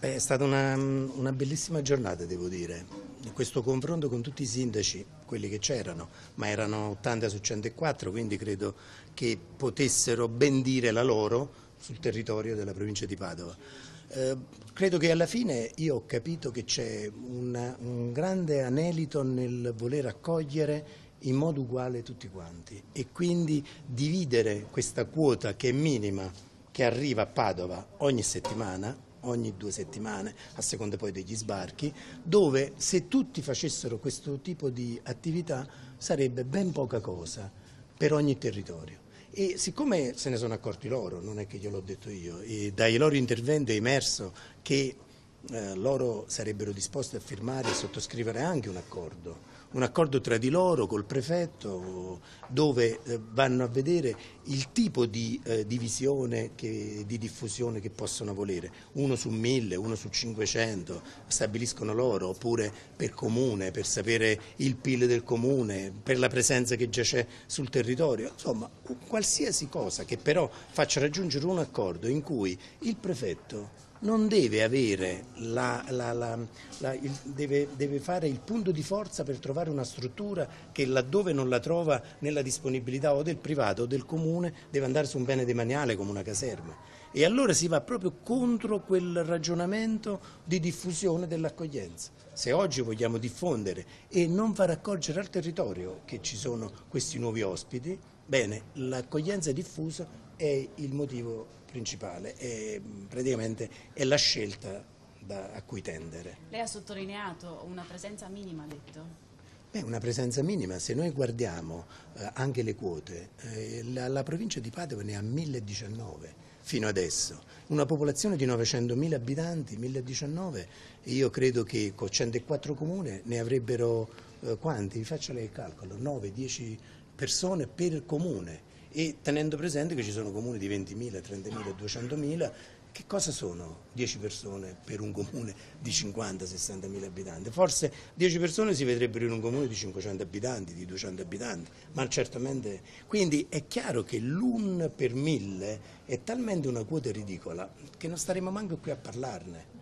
Beh, è stata una bellissima giornata, devo dire. Questo confronto con tutti i sindaci, quelli che c'erano, ma erano 80 su 104, quindi credo che potessero ben dire la loro sul territorio della provincia di Padova. Credo che alla fine io ho capito che c'è un grande anelito nel voler accogliere in modo uguale tutti quanti e quindi dividere questa quota che è minima, che arriva a Padova ogni settimana, ogni 2 settimane, a seconda poi degli sbarchi, dove se tutti facessero questo tipo di attività sarebbe ben poca cosa per ogni territorio. E siccome se ne sono accorti loro, non è che gliel'ho detto io, e dai loro interventi è emerso che loro sarebbero disposti a firmare e sottoscrivere anche un accordo tra di loro col prefetto dove vanno a vedere il tipo di divisione, di diffusione che possono volere, 1 su 1000, 1 su 500, stabiliscono loro, oppure per comune, per sapere il PIL del comune, per la presenza che già c'è sul territorio, insomma qualsiasi cosa che però faccia raggiungere un accordo in cui il prefetto non deve avere deve fare il punto di forza per trovare una struttura che laddove non la trova nella disponibilità o del privato o del comune deve andare su un bene demaniale come una caserma. E allora si va proprio contro quel ragionamento di diffusione dell'accoglienza. Se oggi vogliamo diffondere e non far accorgere al territorio che ci sono questi nuovi ospiti, bene, l'accoglienza diffusa è il motivo principale, praticamente è la scelta a cui tendere. Lei ha sottolineato una presenza minima, ha detto? Una presenza minima, se noi guardiamo anche le quote, la provincia di Padova ne ha 1019 fino adesso, una popolazione di 900.000 abitanti, 1019, e io credo che con 104 comuni ne avrebbero quanti? Vi faccio lei il calcolo, 9-10 persone per comune. E tenendo presente che ci sono comuni di 20.000, 30.000, 200.000, che cosa sono 10 persone per un comune di 50-60.000 abitanti? Forse 10 persone si vedrebbero in un comune di 500 abitanti, di 200 abitanti, ma certamente... Quindi è chiaro che l'1 per 1000 è talmente una quota ridicola che non staremo manco qui a parlarne.